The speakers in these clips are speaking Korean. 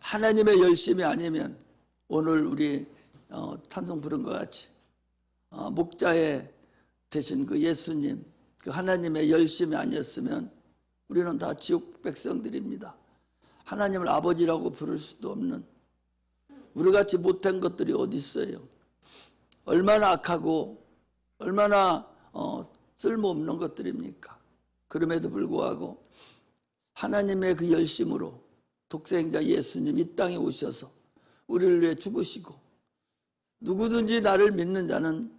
하나님의 열심이 아니면 오늘 우리 찬송 부른 것 같이 목자의 대신 그 예수님, 그 하나님의 열심이 아니었으면 우리는 다 지옥 백성들입니다. 하나님을 아버지라고 부를 수도 없는, 우리같이 못한 것들이 어디 있어요. 얼마나 악하고 얼마나 쓸모없는 것들입니까? 그럼에도 불구하고 하나님의 그 열심으로 독생자 예수님 이 땅에 오셔서 우리를 위해 죽으시고, 누구든지 나를 믿는 자는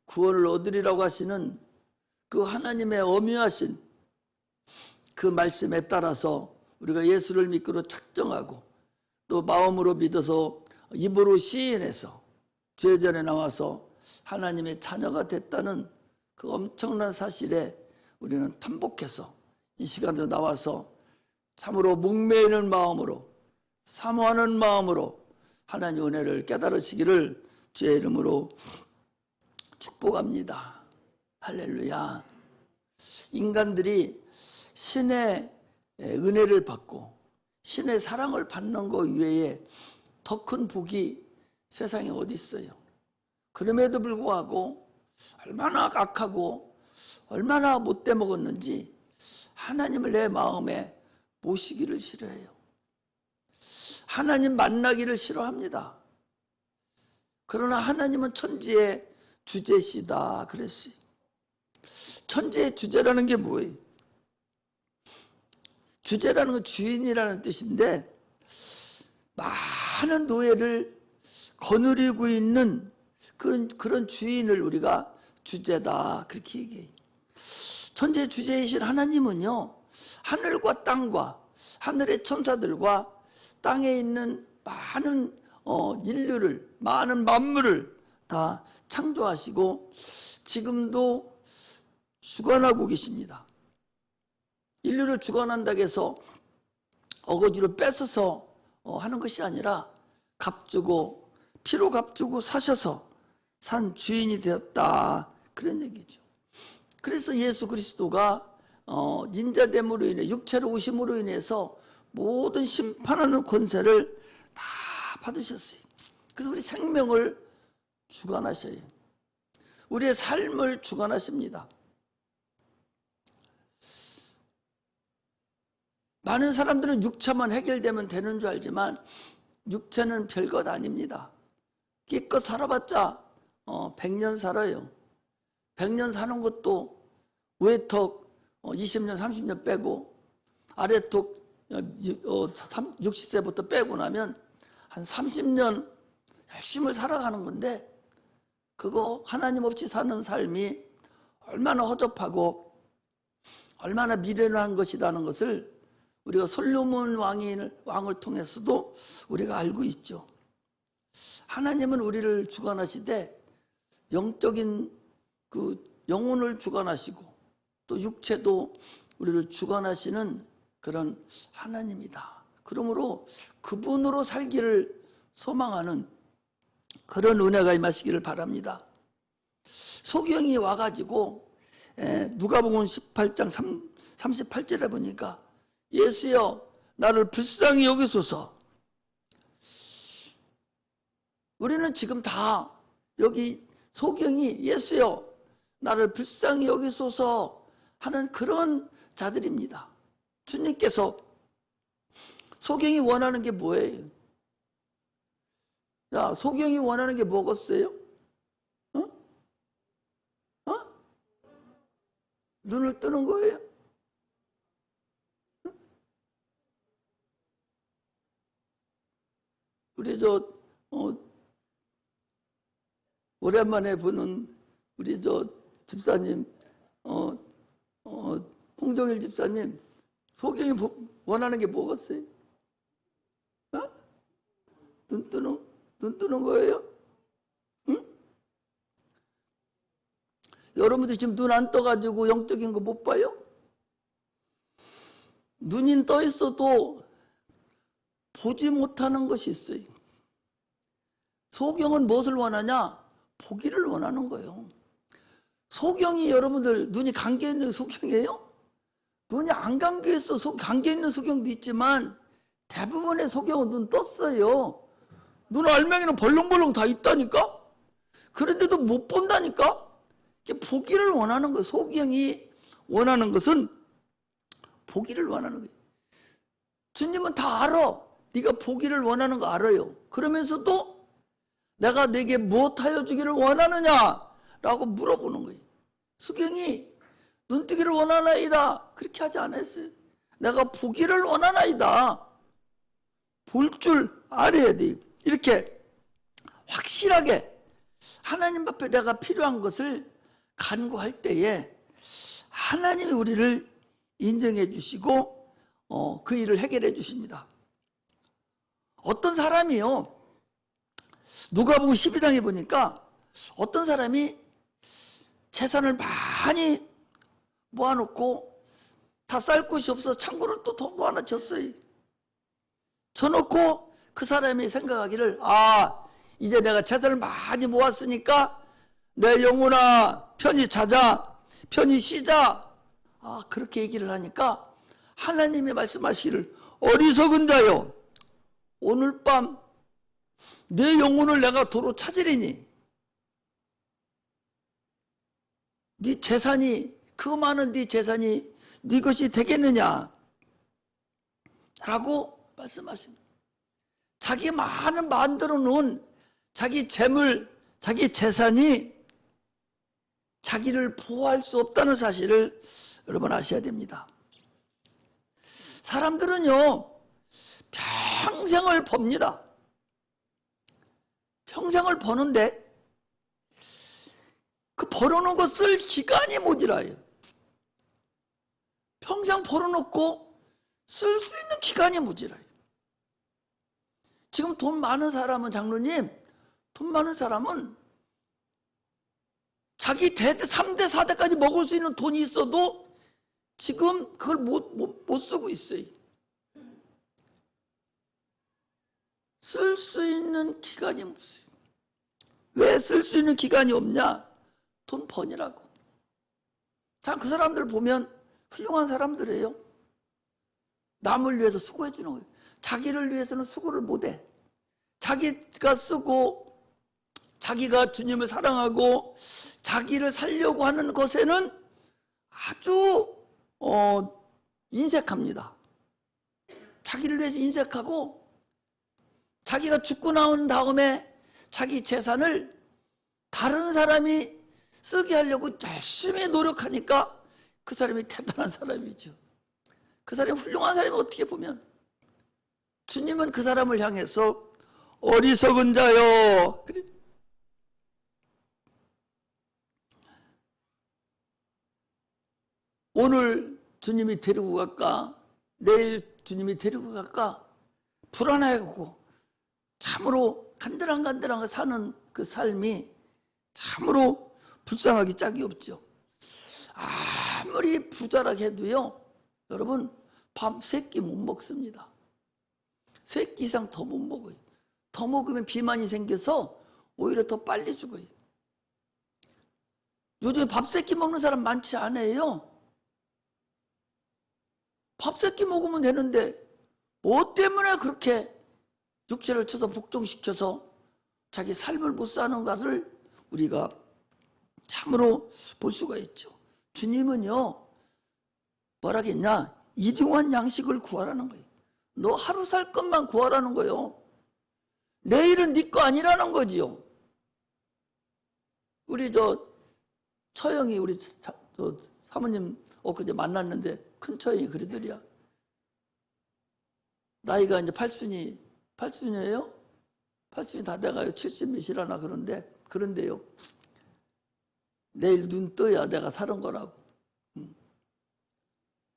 구원을 얻으리라고 하시는 그 하나님의 엄유하신 그 말씀에 따라서 우리가 예수를 믿기로 작정하고 또 마음으로 믿어서 입으로 시인해서 죄전에 나와서 하나님의 자녀가 됐다는 그 엄청난 사실에 우리는 탐복해서 이 시간에 나와서 참으로 목매이는 마음으로, 사모하는 마음으로 하나님 은혜를 깨달으시기를 주의 이름으로 축복합니다. 할렐루야. 인간들이 신의 은혜를 받고 신의 사랑을 받는 것 외에 더 큰 복이 세상에 어디 있어요. 그럼에도 불구하고 얼마나 악하고 얼마나 못돼 먹었는지 하나님을 내 마음에 모시기를 싫어해요. 하나님 만나기를 싫어합니다. 그러나 하나님은 천지의 주제시다 그랬어요. 천지의 주제라는 게 뭐예요? 주제라는 건 주인이라는 뜻인데, 많은 노예를 거느리고 있는 그런 주인을 우리가 주제다 그렇게 얘기해요. 천지의 주제이신 하나님은요, 하늘과 땅과 하늘의 천사들과 땅에 있는 많은 인류를, 많은 만물을 다 창조하시고 지금도 주관하고 계십니다. 인류를 주관한다고 해서 어거지로 뺏어서 하는 것이 아니라 값주고 피로 값주고 사셔서 산 주인이 되었다 그런 얘기죠. 그래서 예수 그리스도가 인자됨으로 인해, 육체로 오심으로 인해서 모든 심판하는 권세를 다 받으셨어요. 그래서 우리 생명을 주관하셔요. 우리의 삶을 주관하십니다. 많은 사람들은 육체만 해결되면 되는 줄 알지만 육체는 별것 아닙니다. 기껏 살아봤자 100년 살아요. 100년 사는 것도 외턱 20년 30년 빼고 아래턱 60세부터 빼고 나면 한 30년 열심히 살아가는 건데, 그거 하나님 없이 사는 삶이 얼마나 허접하고 얼마나 미련한 것이라는 것을 우리가 솔로몬 왕을 통해서도 우리가 알고 있죠. 하나님은 우리를 주관하시되 영적인 그 영혼을 주관하시고 또 육체도 우리를 주관하시는 그런 하나님이다. 그러므로 그분으로 살기를 소망하는 그런 은혜가 임하시기를 바랍니다. 소경이 와가지고 누가복음 18장 38절에 보니까 예수여 나를 불쌍히 여기소서. 우리는 지금 다 여기 소경이 예수여 나를 불쌍히 여기소서 하는 그런 자들입니다. 주님께서 소경이 원하는 게 뭐예요? 야, 소경이 원하는 게 뭐겠어요? 눈을 뜨는 거예요? 우리 오랜만에 보는 우리 집사님, 홍정일 집사님, 소경이 원하는 게 뭐겠어요? 눈 뜨는 거예요? 응? 여러분들 지금 눈 안 떠가지고 영적인 거 못 봐요? 눈이 떠 있어도 보지 못하는 것이 있어요. 소경은 무엇을 원하냐? 보기를 원하는 거예요. 소경이 여러분들 눈이 감겨 있는 소경이에요? 눈이 안 감겨 있어 감겨 있는 소경도 있지만 대부분의 소경은 눈 떴어요. 눈 알맹이는 벌렁벌렁 다 있다니까? 그런데도 못 본다니까? 보기를 원하는 거예요. 소경이 원하는 것은 보기를 원하는 거예요. 주님은 다 알아. 네가 보기를 원하는 거 알아요. 그러면서도 내가 네게 무엇하여 주기를 원하느냐? 라고 물어보는 거예요. 소경이 눈뜨기를 원하나이다. 그렇게 하지 않았어요. 내가 보기를 원하나이다. 볼 줄 알아야 돼요. 이렇게 확실하게 하나님 앞에 내가 필요한 것을 간구할 때에 하나님이 우리를 인정해 주시고 그 일을 해결해 주십니다. 어떤 사람이요, 누가복음 12장에 보니까 어떤 사람이 재산을 많이 모아놓고 다 쌀 곳이 없어서 창고를 또 모아놓쳤어요. 쳐놓고 그 사람이 생각하기를, 이제 내가 재산을 많이 모았으니까 내 영혼아 편히 자자, 편히 쉬자. 그렇게 얘기를 하니까 하나님이 말씀하시기를, 어리석은 자여, 오늘 밤 내 영혼을 내가 도로 찾으리니 네 재산이, 그 많은 네 재산이 네 것이 되겠느냐 라고 말씀하십니다. 자기 많은 만들어 놓은 자기 재물, 자기 재산이 자기를 보호할 수 없다는 사실을 여러분 아셔야 됩니다. 사람들은요, 평생을 법니다. 평생을 버는데 그 벌어놓은 거 쓸 기간이 모자라요. 평생 벌어놓고 쓸 수 있는 기간이 모자라요. 지금 돈 많은 사람은, 장로님, 돈 많은 사람은 자기 3대, 4대까지 먹을 수 있는 돈이 있어도 지금 그걸 못 쓰고 있어요. 쓸 수 있는 기간이 없어요. 왜 쓸 수 있는 기간이 없냐? 돈 버니라고. 참, 그 사람들 보면 훌륭한 사람들이에요. 남을 위해서 수고해 주는 거예요. 자기를 위해서는 수고를 못해. 자기가 쓰고 자기가 주님을 사랑하고 자기를 살려고 하는 것에는 아주 인색합니다. 자기를 위해서 인색하고 자기가 죽고 나온 다음에 자기 재산을 다른 사람이 쓰게 하려고 열심히 노력하니까 그 사람이 대단한 사람이죠. 그 사람이 훌륭한 사람이 어떻게 보면. 주님은 그 사람을 향해서 어리석은 자여. 그래. 오늘 주님이 데리고 갈까? 내일 주님이 데리고 갈까? 불안해하고 참으로 간드랑간드랑 사는 그 삶이 참으로 불쌍하기 짝이 없죠. 아무리 부자라 해도요, 여러분, 밥 3끼 못 먹습니다. 3끼 이상 더 못 먹어요. 더 먹으면 비만이 생겨서 오히려 더 빨리 죽어요. 요즘에 밥 3끼 먹는 사람 많지 않아요. 밥 3끼 먹으면 되는데 뭐 때문에 그렇게 육체를 쳐서 복종시켜서 자기 삶을 못 사는 것을 우리가 참으로 볼 수가 있죠. 주님은요, 뭐라겠냐? 일용할 양식을 구하라는 거예요. 너 하루 살 것만 구하라는 거예요. 내일은 네 거 아니라는 거지요. 우리 처형이 우리 사모님 엊그제 만났는데 큰 처형이 그러더리야. 나이가 이제 8순이에요? 8순이 다 돼가요. 70몇이라나 그런데요. 내일 눈 떠야 내가 사는 거라고.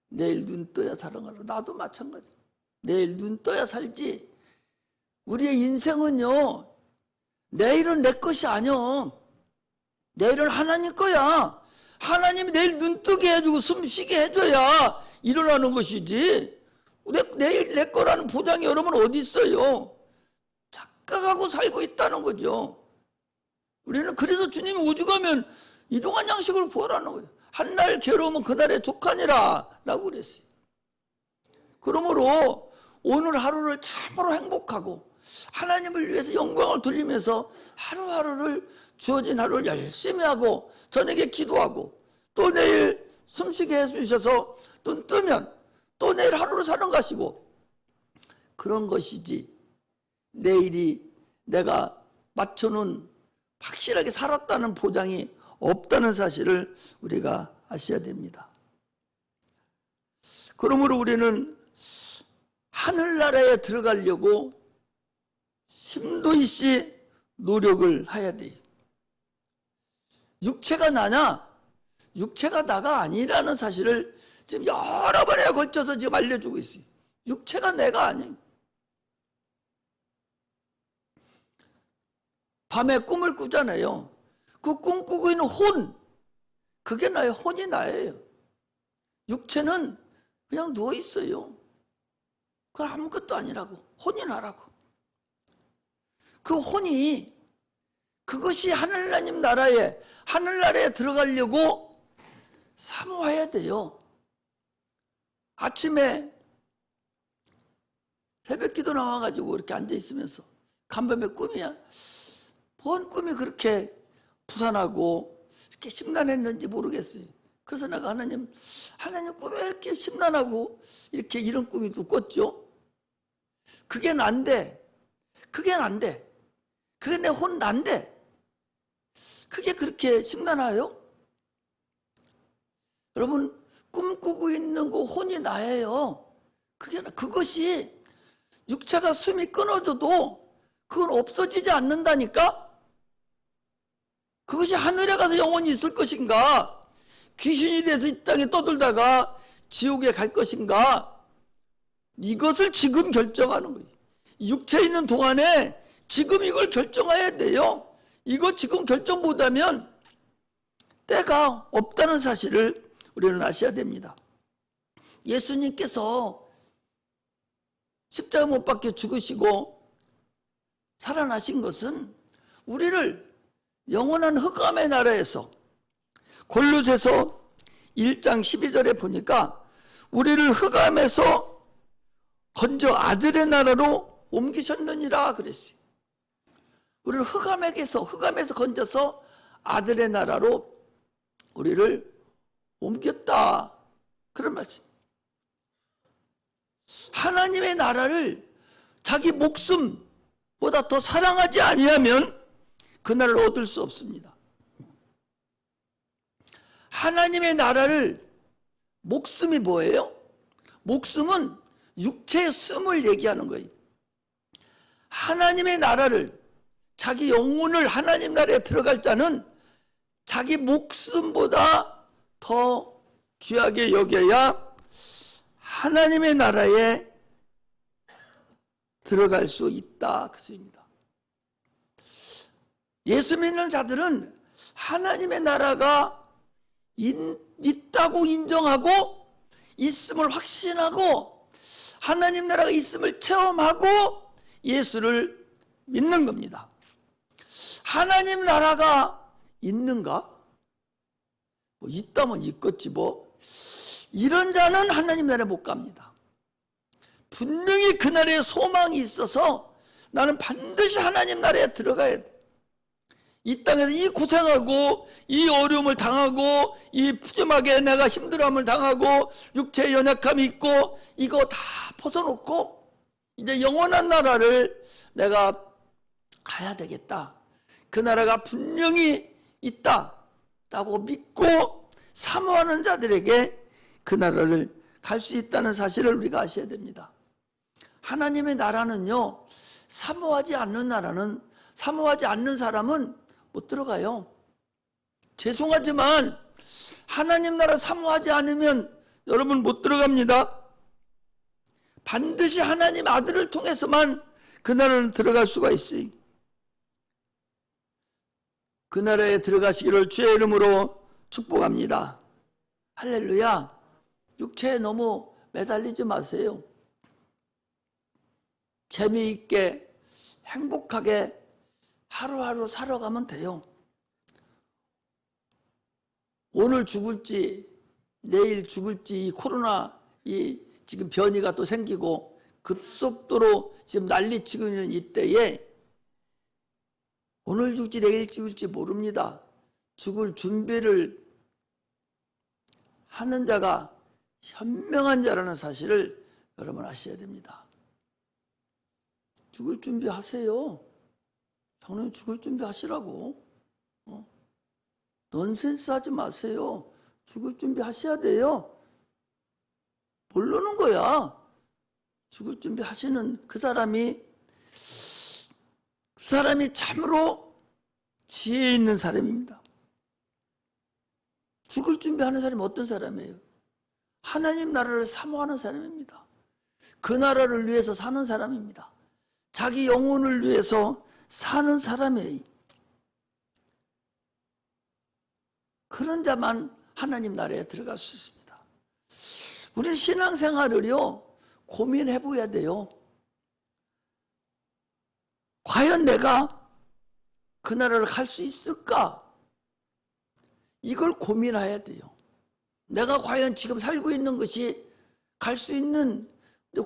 내일 눈 떠야 사는 거라고. 나도 마찬가지. 내일 눈 떠야 살지. 우리의 인생은요, 내일은 내 것이 아니야. 내일은 하나님 거야. 하나님이 내일 눈 뜨게 해주고 숨 쉬게 해줘야 일어나는 것이지. 내일 내 거라는 보장이 여러분 어디 있어요? 착각하고 살고 있다는 거죠. 우리는 그래서 주님이 오죽 하면 일용할 양식을 구하라는 거예요. 한날 괴로우면 그날에 족하니라 라고 그랬어요. 그러므로 오늘 하루를 참으로 행복하고 하나님을 위해서 영광을 돌리면서 하루하루를 주어진 하루를 열심히 하고 저녁에 기도하고 또 내일 숨쉬게 해주셔서 눈 뜨면 또 내일 하루를 사는 것이고 그런 것이지 내일이 내가 맞춰놓은 확실하게 살았다는 보장이 없다는 사실을 우리가 아셔야 됩니다. 그러므로 우리는 하늘나라에 들어가려고 심도 있이 노력을 해야 돼요. 육체가 나냐? 육체가 나가 아니라는 사실을 지금 여러 번에 걸쳐서 지금 알려주고 있어요. 육체가 내가 아니에요. 밤에 꿈을 꾸잖아요. 그 꿈 꾸고 있는 혼, 그게 나예요. 혼이 나예요. 육체는 그냥 누워 있어요. 그건 아무것도 아니라고. 혼이 나라고. 그 혼이 그것이 하늘나님 나라에 하늘나라에 들어가려고 사모해야 돼요. 아침에 새벽 기도 나와가지고 이렇게 앉아 있으면서 간밤에 꿈이야. 뭔 꿈이 그렇게 부산하고 이렇게 심란했는지 모르겠어요. 그래서 내가 하나님 꿈에 이렇게 심란하고 이렇게 이런 꿈이 또 꿨죠. 그게 난데, 그게 난데, 그게 내 혼 난데, 그게 그렇게 심란해요? 여러분, 꿈꾸고 있는 그 혼이 나예요. 그것이 육체가 숨이 끊어져도 그건 없어지지 않는다니까? 그것이 하늘에 가서 영원히 있을 것인가? 귀신이 돼서 이 땅에 떠돌다가 지옥에 갈 것인가? 이것을 지금 결정하는 거예요. 육체에 있는 동안에 지금 이걸 결정해야 돼요. 이거 지금 결정 못하면 때가 없다는 사실을 우리는 아셔야 됩니다. 예수님께서 십자가 못 박혀 죽으시고 살아나신 것은 우리를 영원한 흑암의 나라에서 골로새서 1장 12절에 보니까 우리를 흑암에서 건져 아들의 나라로 옮기셨느니라 그랬어요. 우리를 흑암에서 건져서 아들의 나라로 우리를 옮겼다. 그런 말씀. 하나님의 나라를 자기 목숨보다 더 사랑하지 아니하면 그 나라를 얻을 수 없습니다. 하나님의 나라를 목숨이 뭐예요? 목숨은 육체의 숨을 얘기하는 거예요. 하나님의 나라를 자기 영혼을 하나님 나라에 들어갈 자는 자기 목숨보다 더 귀하게 여겨야 하나님의 나라에 들어갈 수 있다. 그 소리입니다. 예수 믿는 자들은 하나님의 나라가 있다고 인정하고 있음을 확신하고 하나님 나라가 있음을 체험하고 예수를 믿는 겁니다. 하나님 나라가 있는가? 뭐 있다면 있겠지 뭐. 이런 자는 하나님 나라에 못 갑니다. 분명히 그 나라에 소망이 있어서 나는 반드시 하나님 나라에 들어가야 돼. 이 땅에서 이 고생하고 이 어려움을 당하고 이 푸짐하게 내가 힘들어함을 당하고 육체의 연약함이 있고 이거 다 벗어놓고 이제 영원한 나라를 내가 가야 되겠다. 그 나라가 분명히 있다라고 믿고 사모하는 자들에게 그 나라를 갈 수 있다는 사실을 우리가 아셔야 됩니다. 하나님의 나라는요, 사모하지 않는 사람은 못 들어가요. 죄송하지만 하나님 나라 사모하지 않으면 여러분 못 들어갑니다. 반드시 하나님 아들을 통해서만 그 나라는 들어갈 수가 있어요. 그 나라에 들어가시기를 주의 이름으로 축복합니다. 할렐루야. 육체에 너무 매달리지 마세요. 재미있게 행복하게 하루하루 살아가면 돼요. 오늘 죽을지 내일 죽을지 이 코로나 이 지금 변이가 또 생기고 급속도로 지금 난리치고 있는 이때에 오늘 죽지 내일 죽을지 모릅니다. 죽을 준비를 하는 자가 현명한 자라는 사실을 여러분 아셔야 됩니다. 죽을 준비하세요. 장로님 죽을 준비하시라고. 넌센스 하지 마세요. 죽을 준비하셔야 돼요. 모르는 거야. 죽을 준비하시는 그 사람이 참으로 지혜 있는 사람입니다. 죽을 준비하는 사람이 어떤 사람이에요? 하나님 나라를 사모하는 사람입니다. 그 나라를 위해서 사는 사람입니다. 자기 영혼을 위해서 사는 사람이에요. 그런 자만 하나님 나라에 들어갈 수 있습니다. 우리는 신앙생활을요 고민해 보야 돼요. 과연 내가 그 나라를 갈 수 있을까? 이걸 고민해야 돼요. 내가 과연 지금 살고 있는 것이 갈 수 있는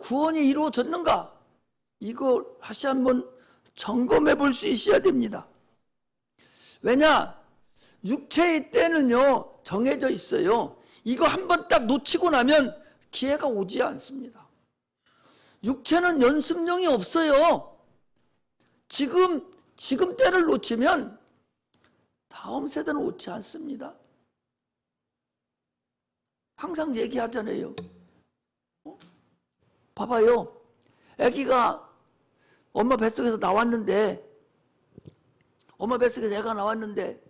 구원이 이루어졌는가? 이걸 다시 한번 점검해 볼 수 있어야 됩니다. 왜냐? 육체의 때는요 정해져 있어요. 이거 한번 딱 놓치고 나면 기회가 오지 않습니다. 육체는 연습용이 없어요. 지금 때를 놓치면 다음 세대는 오지 않습니다. 항상 얘기하잖아요. 봐봐요. 아기가 엄마 뱃속에서 나왔는데, 엄마 뱃속에서 애가 나왔는데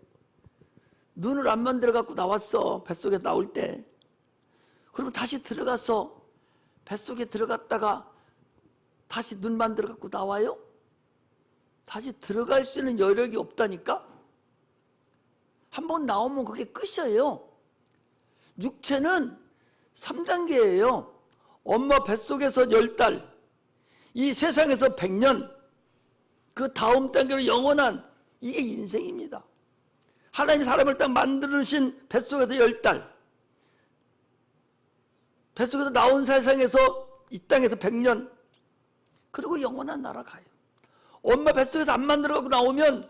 눈을 안 만들어 갖고 나왔어. 뱃속에 나올 때. 그러면 다시 들어가서 뱃속에 들어갔다가 다시 눈 만들어 갖고 나와요? 다시 들어갈 수 있는 여력이 없다니까? 한번 나오면 그게 끝이에요. 육체는 3단계예요. 엄마 뱃속에서 10달, 이 세상에서 100년, 그 다음 단계로 영원한, 이게 인생입니다. 하나님이 사람을 딱 만드신 뱃속에서 10달, 뱃속에서 나온 세상에서 이 땅에서 100년, 그리고 영원한 나라 가요. 엄마 뱃속에서 안 만들어가고 나오면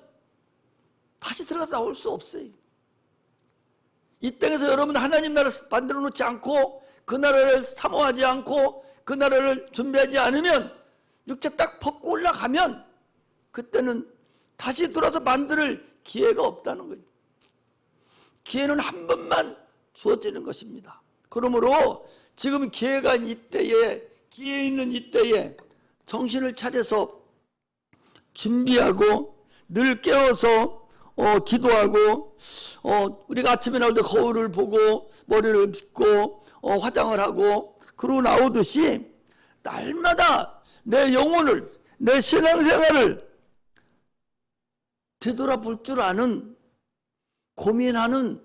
다시 들어가서 나올 수 없어요. 이 땅에서 여러분 하나님 나라를 만들어 놓지 않고 그 나라를 사모하지 않고 그 나라를 준비하지 않으면, 육체 딱 벗고 올라가면 그때는 다시 돌아서 만들 기회가 없다는 거예요. 기회는 한 번만 주어지는 것입니다. 그러므로 지금 기회가 이때에, 기회 있는 이때에 정신을 차려서 준비하고 늘 깨워서 기도하고, 우리가 아침에 나올 때 거울을 보고 머리를 빗고 화장을 하고 그러고 나오듯이 날마다 내 영혼을, 내 신앙생활을 되돌아볼 줄 아는, 고민하는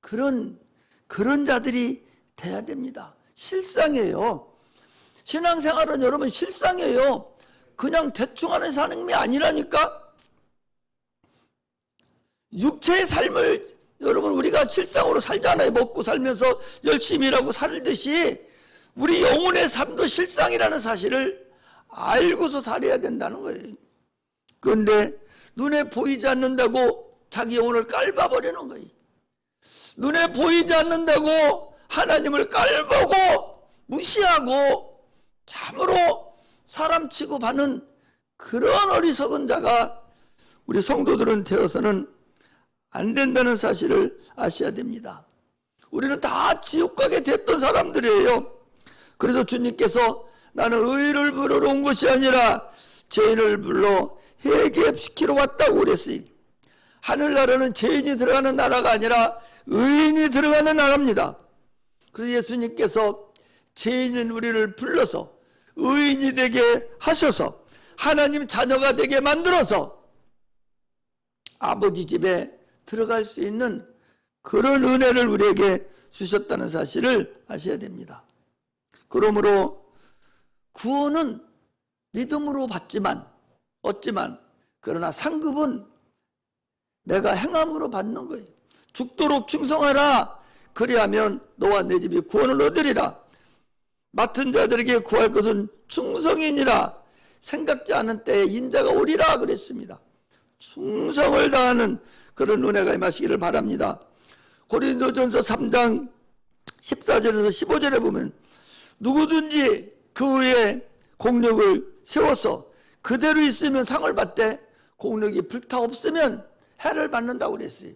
그런 자들이 돼야 됩니다. 실상이에요. 신앙생활은 여러분 실상이에요. 그냥 대충 하는 삶이 아니라니까. 육체의 삶을 여러분 우리가 실상으로 살잖아요. 먹고 살면서 열심히 일하고 살듯이 우리 영혼의 삶도 실상이라는 사실을 알고서 살아야 된다는 거예요. 그런데 눈에 보이지 않는다고 자기 영혼을 깔아버리는 거예요. 눈에 보이지 않는다고 하나님을 깔보고 무시하고 참으로 사람 취급하는 그런 어리석은 자가 우리 성도들은 되어서는 안 된다는 사실을 아셔야 됩니다. 우리는 다 지옥 가게 됐던 사람들이에요. 그래서 주님께서 나는 의를 부르러 온 것이 아니라 죄인을 불러 회개시키러 왔다고 그랬어요. 하늘나라는 죄인이 들어가는 나라가 아니라 의인이 들어가는 나라입니다. 그래서 예수님께서 죄인인 우리를 불러서 의인이 되게 하셔서 하나님 자녀가 되게 만들어서 아버지 집에 들어갈 수 있는 그런 은혜를 우리에게 주셨다는 사실을 아셔야 됩니다. 그러므로 구원은 믿음으로 얻지만 그러나 상급은 내가 행함으로 받는 거예요. 죽도록 충성하라. 그리하면 너와 내 집이 구원을 얻으리라. 맡은 자들에게 구할 것은 충성이니라. 생각지 않은 때에 인자가 오리라 그랬습니다. 충성을 다하는 그런 은혜가 임하시기를 바랍니다. 고린도전서 3장 14절에서 15절에 보면 누구든지 그 위에 공력을 세워서 그대로 있으면 상을 받되 공력이 불타 없으면 해를 받는다고 그랬어요.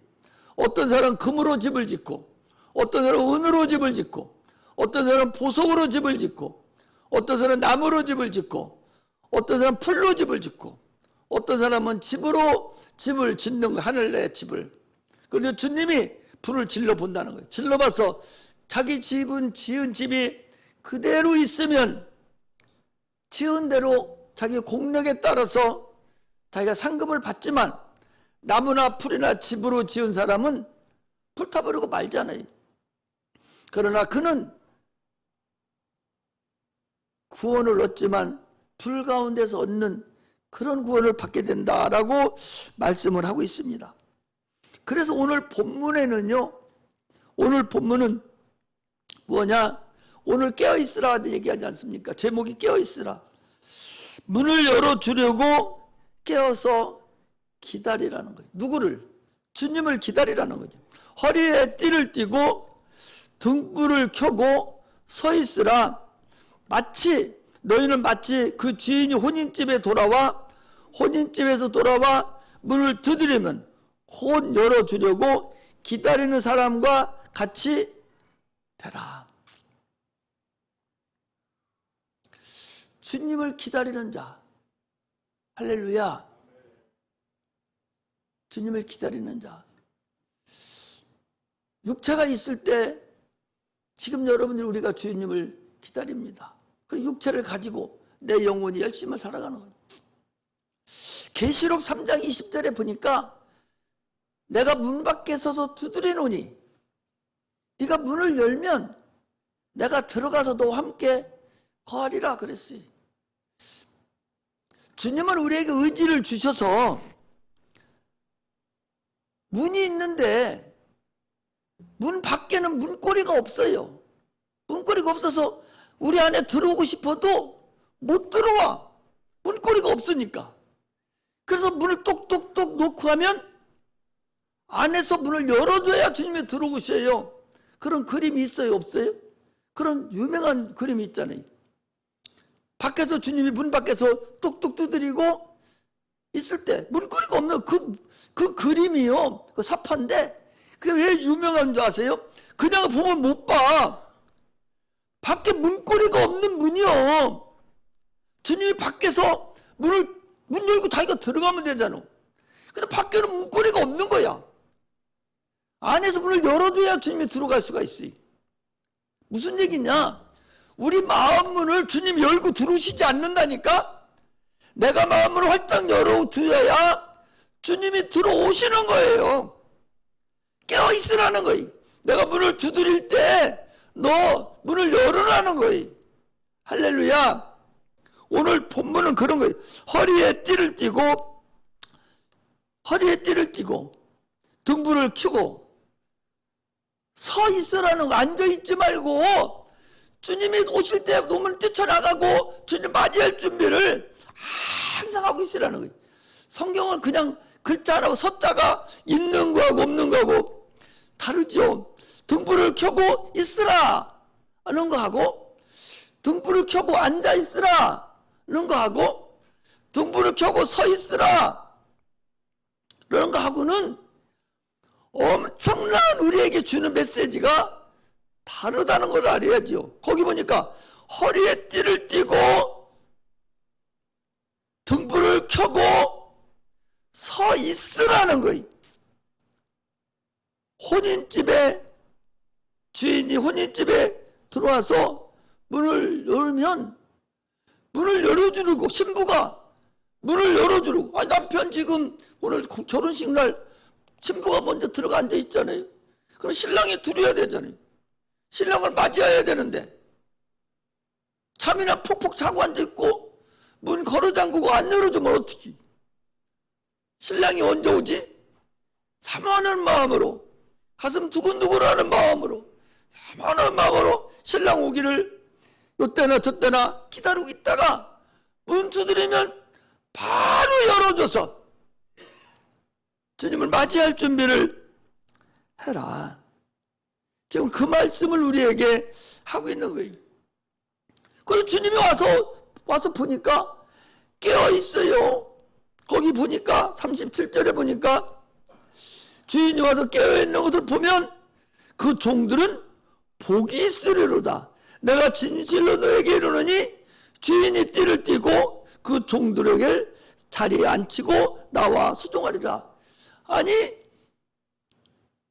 어떤 사람은 금으로 집을 짓고, 어떤 사람은 은으로 집을 짓고, 어떤 사람은 보석으로 집을 짓고, 어떤 사람은 나무로 집을 짓고, 어떤 사람은 풀로 집을 짓고, 어떤 사람은 집으로 집을 짓는 거, 하늘의 집을. 그래서 주님이 불을 질러 본다는 거예요. 질러봐서 자기 집은 지은 집이 그대로 있으면 지은 대로 자기 공력에 따라서 자기가 상급을 받지만, 나무나 풀이나 집으로 지은 사람은 불타버리고 말잖아요. 그러나 그는 구원을 얻지만 불 가운데서 얻는 그런 구원을 받게 된다라고 말씀을 하고 있습니다. 그래서 오늘 본문에는요, 오늘 본문은 뭐냐? 오늘 깨어있으라 얘기하지 않습니까? 제목이 깨어있으라. 문을 열어주려고 깨어서 기다리라는 거예요. 누구를? 주님을 기다리라는 거죠. 허리에 띠를 띠고 등불을 켜고 서 있으라. 너희는 마치 그 주인이 혼인집에 돌아와 혼인집에서 돌아와 문을 두드리면 곧 열어주려고 기다리는 사람과 같이 되라. 주님을 기다리는 자. 할렐루야. 주님을 기다리는 자. 육체가 있을 때 지금 여러분들이 우리가 주님을 기다립니다. 그 육체를 가지고 내 영혼이 열심히 살아가는 거예요. 계시록 3장 20절에 보니까 내가 문 밖에 서서 두드리노니 네가 문을 열면 내가 들어가서 너와 함께 거하리라 그랬어요. 주님은 우리에게 의지를 주셔서 문이 있는데 문 밖에는 문고리가 없어요. 문고리가 없어서 우리 안에 들어오고 싶어도 못 들어와. 문고리가 없으니까. 그래서 문을 똑똑똑 놓고 하면 안에서 문을 열어줘야 주님이 들어오셔요. 그런 그림이 있어요? 없어요? 그런 유명한 그림이 있잖아요. 밖에서 주님이 문 밖에서 똑똑 두드리고 있을 때 문고리가 없는 그 그림이요. 그 사파인데 그게 왜 유명한 줄 아세요? 그냥 보면 못 봐. 밖에 문고리가 없는 문이요. 주님이 밖에서 문 열고 자기가 들어가면 되잖아. 근데 밖에는 문고리가 없는 거야. 안에서 문을 열어줘야 주님이 들어갈 수가 있어요. 무슨 얘기냐? 우리 마음 문을 주님이 열고 들어오시지 않는다니까? 내가 마음을 활짝 열어두어야 주님이 들어오시는 거예요. 깨어있으라는 거예요. 내가 문을 두드릴 때 너 문을 열으라는 거예요. 할렐루야. 오늘 본문은 그런 거예요. 허리에 띠를 띠고 등불을 켜고 서 있으라는 거. 앉아있지 말고 주님이 오실 때 놈을 뛰쳐나가고 주님 맞이할 준비를 항상 하고 있으라는 거예요. 성경은 그냥 글자라고 서자가 있는 거하고 없는 거하고 다르죠. 등불을 켜고 있으라 하는 거하고 등불을 켜고 앉아 있으라 하는 거하고 등불을 켜고 서 있으라 그런 거하고는 엄청난 우리에게 주는 메시지가 다르다는 걸 알아야죠. 거기 보니까 허리에 띠를 띠고 등불을 켜고 서 있으라는 거예요. 주인이 혼인집에 들어와서 문을 열면 문을 열어주고 신부가 문을 열어주고 남편 지금 오늘 결혼식 날 신부가 먼저 들어가 앉아 있잖아요. 그럼 신랑이 들어야 되잖아요. 신랑을 맞이해야 되는데 잠이나 폭폭 자고 앉아 있고 문 걸어 잠그고 안 열어주면 어떡해? 신랑이 언제 오지? 사모하는 마음으로 가슴 두근두근하는 마음으로 사모하는 마음으로 신랑 오기를 이때나 저때나 기다리고 있다가 문 두드리면 바로 열어줘서 주님을 맞이할 준비를 해라. 지금 그 말씀을 우리에게 하고 있는 거예요. 그리고 주님이 와서 보니까 깨어 있어요. 거기 보니까 37절에 보니까 주인이 와서 깨어 있는 것을 보면 그 종들은 복이 있으리로다. 내가 진실로 너에게 이르노니 주인이 띠를 띠고 그 종들에게 자리에 앉히고 나와 수종하리라. 아니,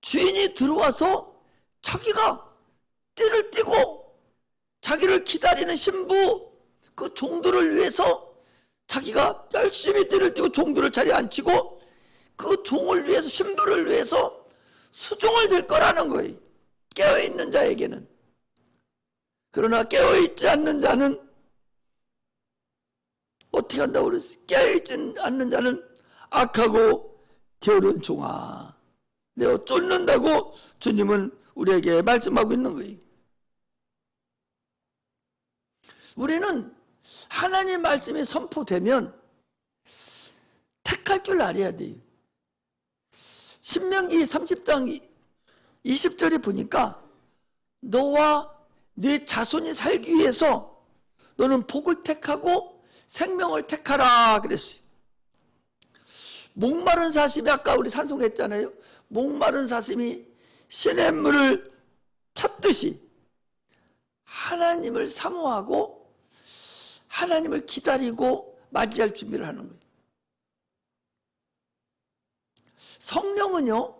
주인이 들어와서 자기가 띠를 띠고 자기를 기다리는 신부 그 종들을 위해서 자기가 열심히 띠를 띠고 종들을 자리에 앉히고 그 종을 위해서, 신부를 위해서 수종을 될 거라는 거예요. 깨어있는 자에게는. 그러나 깨어있지 않는 자는 어떻게 한다고 그랬어요? 깨어있지 않는 자는 악하고 게으른 종아, 내가 쫓는다고 주님은 우리에게 말씀하고 있는 거예요. 우리는 하나님 말씀이 선포되면 택할 줄 알아야 돼요. 신명기 30장 20절에 보니까 너와 네 자손이 살기 위해서 너는 복을 택하고 생명을 택하라 그랬어요. 목마른 사슴이, 아까 우리 찬송했잖아요. 목마른 사슴이 시냇물을 찾듯이 하나님을 사모하고 하나님을 기다리고 맞이할 준비를 하는 거예요. 성령은요,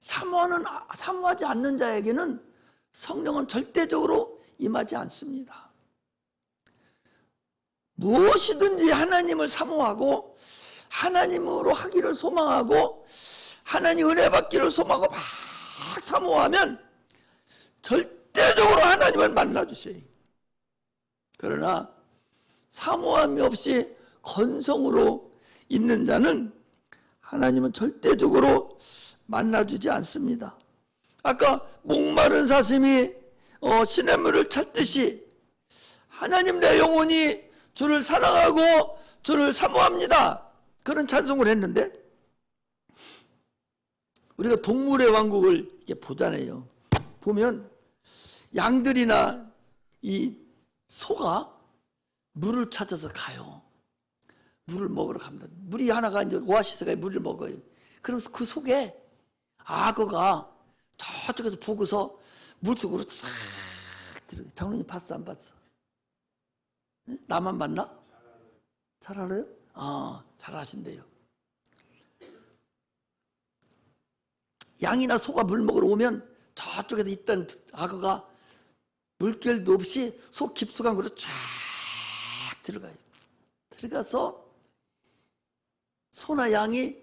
사모하지 않는 자에게는 성령은 절대적으로 임하지 않습니다. 무엇이든지 하나님을 사모하고 하나님으로 하기를 소망하고 하나님 은혜 받기를 소망하고 막 사모하면 절대적으로 하나님을 만나주세요. 그러나 사모함이 없이 건성으로 있는 자는 하나님은 절대적으로 만나주지 않습니다. 아까 목마른 사슴이 시냇물을 찾듯이 하나님, 내 영혼이 주를 사랑하고 주를 사모합니다, 그런 찬송을 했는데, 우리가 동물의 왕국을 이렇게 보잖아요. 보면 양들이나 이 소가 물을 찾아서 가요. 물을 먹으러 갑니다. 물이 하나가 이제 오아시스가 물을 먹어요. 그래서 그 속에 악어가 저쪽에서 보고서 물속으로 싹 들어가요. 장로님 봤어, 안 봤어? 나만 봤나? 잘 알아요? 잘 아신대요. 양이나 소가 물 먹으러 오면 저쪽에서 있던 악어가 물결도 없이 속 깊숙한 곳으로 쫙 들어가요. 들어가서 소나 양이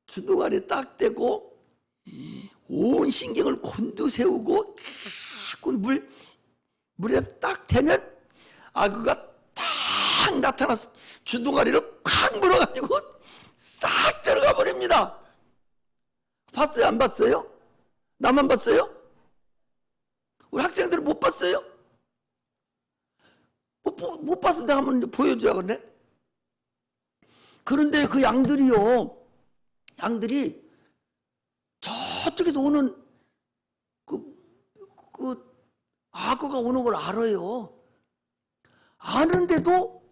주둥아리 딱 대고 온 신경을 곤두세우고 물에 딱 대면 악어가 딱 나타나서 주둥아리를 콱 물어가지고 싹 들어가 버립니다. 봤어요, 안 봤어요? 나만 봤어요? 우리 학생들은 못 봤어요? 못 봤으면 내가 한번 보여줘야겠네. 그런데 그 양들이 저쪽에서 오는 그 악어가 오는 걸 알아요. 아는데도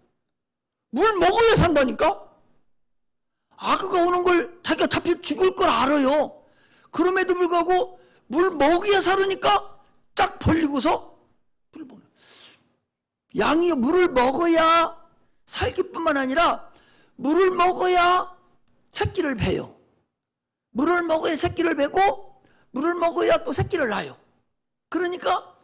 물 먹어야 산다니까? 악어가 오는 걸 자기가 잡히 죽을 걸 알아요. 그럼에도 불구하고 물 먹어야 살으니까 쫙 벌리고서 물을 먹어요. 양이 물을 먹어야 살기뿐만 아니라 물을 먹어야 새끼를 베요. 물을 먹어야 새끼를 베고 물을 먹어야 또 새끼를 낳아요. 그러니까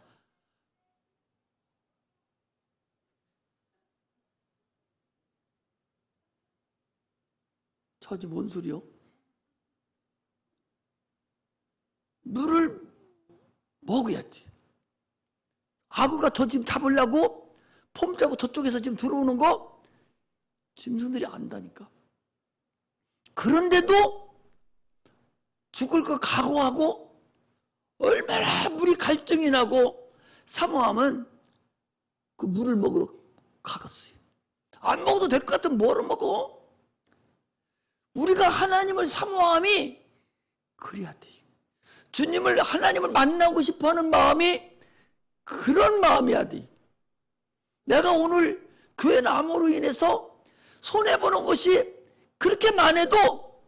저지 뭔 소리요? 물을 먹어야 돼. 악어가 저 지금 잡으려고 폼 짜고 저쪽에서 지금 들어오는 거 짐승들이 안다니까. 그런데도 죽을 거 각오하고 얼마나 물이 갈증이 나고 사모하면 그 물을 먹으러 가겠어요. 안 먹어도 될 것 같으면 뭐를 먹어? 우리가 하나님을 사모함이 그래야 돼요. 주님을, 하나님을 만나고 싶어하는 마음이 그런 마음이어야 돼. 내가 오늘 교회 나옴으로 인해서 손해보는 것이 그렇게만 해도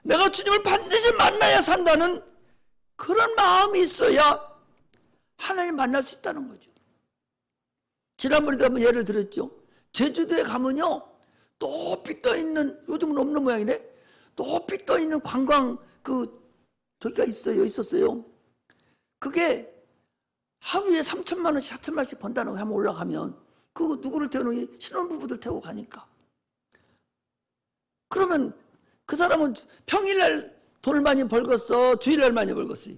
내가 주님을 반드시 만나야 산다는 그런 마음이 있어야 하나님 만날 수 있다는 거죠. 지난번에도 한번 예를 들었죠. 제주도에 가면요, 높이 떠있는, 요즘은 없는 모양이네, 높이 떠있는 관광 저기가 있었어요. 그게 하루에 3천만 원씩 4천만 원씩 번다는 거 한번 올라가면, 그거 누구를 태우는, 신혼부부들 태우고 가니까. 그러면 그 사람은 평일날 돈을 많이 벌겠어, 주일날 많이 벌겠어요?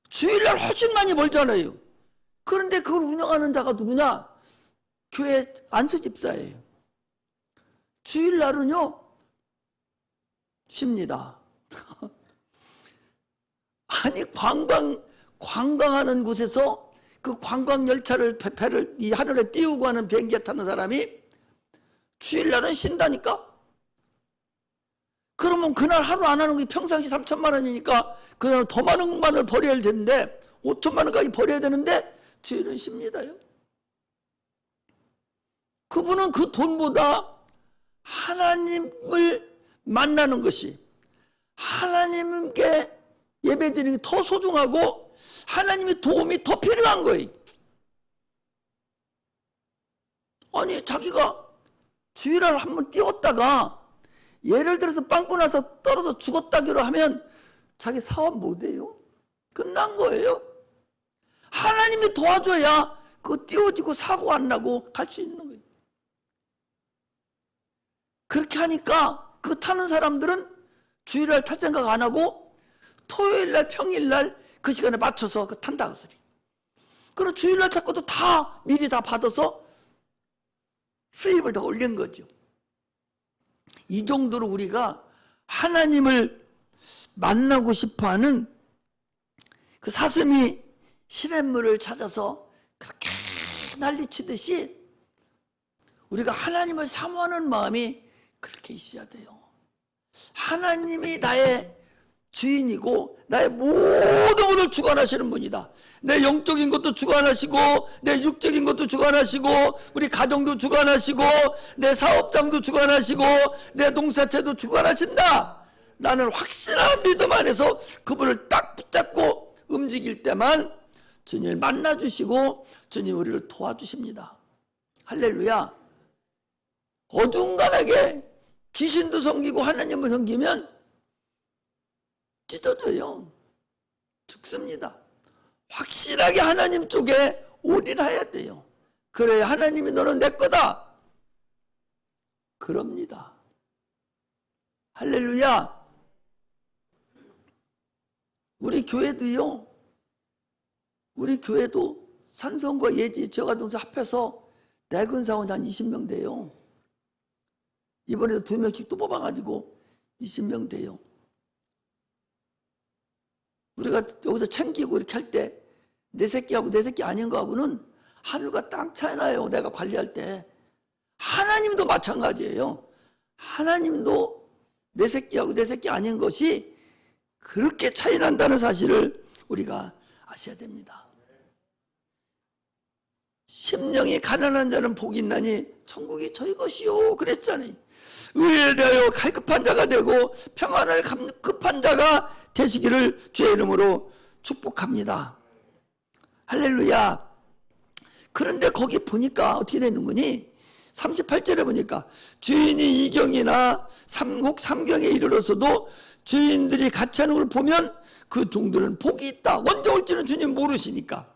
주일날 훨씬 많이 벌잖아요. 그런데 그걸 운영하는 자가 누구냐? 교회 안수 집사예요. 주일날은요 쉽니다. 아니, 관광하는 곳에서 그 관광 열차를, 배를 이 하늘에 띄우고 하는 비행기에 타는 사람이 주일날은 쉰다니까? 그러면 그날 하루 안 하는 게 평상시 3천만 원이니까 그날 더 많은 만을 벌여야 되는데, 5천만 원까지 벌여야 되는데 주일은 쉽니다요. 그분은 그 돈보다 하나님을 만나는 것이, 하나님께 예배드리는 게 더 소중하고 하나님의 도움이 더 필요한 거예요. 아니, 자기가 주일날 한번 띄웠다가 예를 들어서 빵꾸 나서 떨어져 죽었다기로 하면 자기 사업 못해요. 끝난 거예요. 하나님이 도와줘야 그거 띄워지고 사고 안 나고 갈 수 있는 거예요. 그렇게 하니까 그 타는 사람들은 주일날 탈 생각 안 하고 토요일날, 평일날 그 시간에 맞춰서 그 탄다 그 소리. 그리고 주일날 탈 것도 다 미리 다 받아서 수입을 더 올린 거죠. 이 정도로 우리가 하나님을 만나고 싶어하는 그 사슴이 시냇물을 찾아서 그렇게 난리치듯이 우리가 하나님을 사모하는 마음이 그렇게 있어야 돼요. 하나님이 나의 주인이고 나의 모든 것을 주관하시는 분이다. 내 영적인 것도 주관하시고 내 육적인 것도 주관하시고 우리 가정도 주관하시고 내 사업장도 주관하시고 내 농사채도 주관하신다. 나는 확실한 믿음 안에서 그분을 딱 붙잡고 움직일 때만 주님을 만나주시고 주님 우리를 도와주십니다. 할렐루야. 어중간하게 귀신도 섬기고 하나님을 섬기면 찢어져요. 죽습니다. 확실하게 하나님 쪽에 올인해야 돼요. 그래야 하나님이 너는 내 거다. 그럽니다. 할렐루야. 우리 교회도요. 우리 교회도 산성과 예지 지역아동서 합해서 내근사원 한 20명 돼요. 이번에도 2명씩 또 뽑아가지고 20명 돼요. 우리가 여기서 챙기고 이렇게 할 때 내 새끼하고 내 새끼 아닌 거하고는 하늘과 땅 차이 나요. 내가 관리할 때. 하나님도 마찬가지예요. 하나님도 내 새끼하고 내 새끼 아닌 것이 그렇게 차이 난다는 사실을 우리가 아셔야 됩니다. 심령이 가난한 자는 복이 있나니 천국이 저희 것이요 그랬잖아요. 의에 대하여 갈급한 자가 되고 평안을 급한 자가 되시기를 주의 이름으로 축복합니다. 할렐루야. 그런데 거기 보니까 어떻게 되는 거니? 38절에 보니까 주인이 이경이나 삼국삼경에 이르러서도 주인들이 같이 하는 걸 보면 그 종들은 복이 있다. 언제 올지는 주님 모르시니까.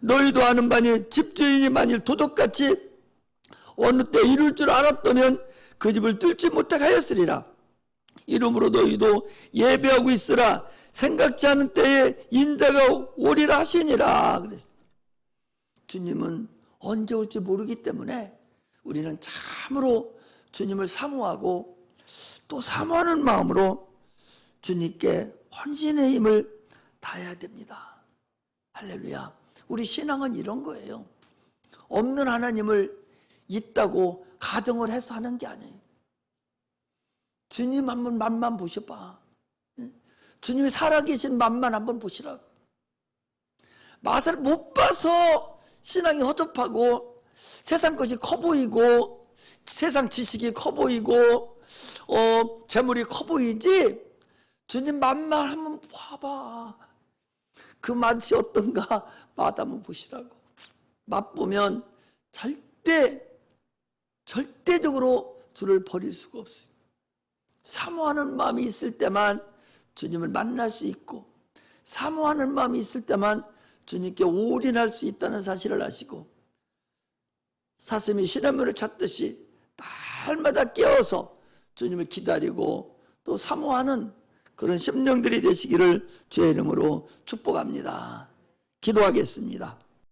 너희도 아는 바니 집주인이 만일 도둑같이 어느 때 이룰 줄 알았다면 그 집을 뚫지 못하게 하였으리라. 이러므로 너희도 예배하고 있으라. 생각지 않은 때에 인자가 오리라 하시니라. 그랬어요. 주님은 언제 올지 모르기 때문에 우리는 참으로 주님을 사모하고 또 사모하는 마음으로 주님께 헌신의 힘을 다해야 됩니다. 할렐루야. 우리 신앙은 이런 거예요. 없는 하나님을 있다고 가정을 해서 하는 게 아니에요. 주님 한번 맛만 보셔봐. 주님이 살아계신 맛만 한번 보시라고. 맛을 못 봐서 신앙이 허접하고 세상 것이 커 보이고 세상 지식이 커 보이고 재물이 커 보이지, 주님 맛만 한번 봐봐. 그 맛이 어떤가 맛 한번 보시라고. 맛보면 절대적으로 주를 버릴 수가 없어요. 사모하는 마음이 있을 때만 주님을 만날 수 있고, 사모하는 마음이 있을 때만 주님께 올인할 수 있다는 사실을 아시고, 사슴이 시냇물을 찾듯이 날마다 깨어서 주님을 기다리고 또 사모하는 그런 심령들이 되시기를 주의 이름으로 축복합니다. 기도하겠습니다.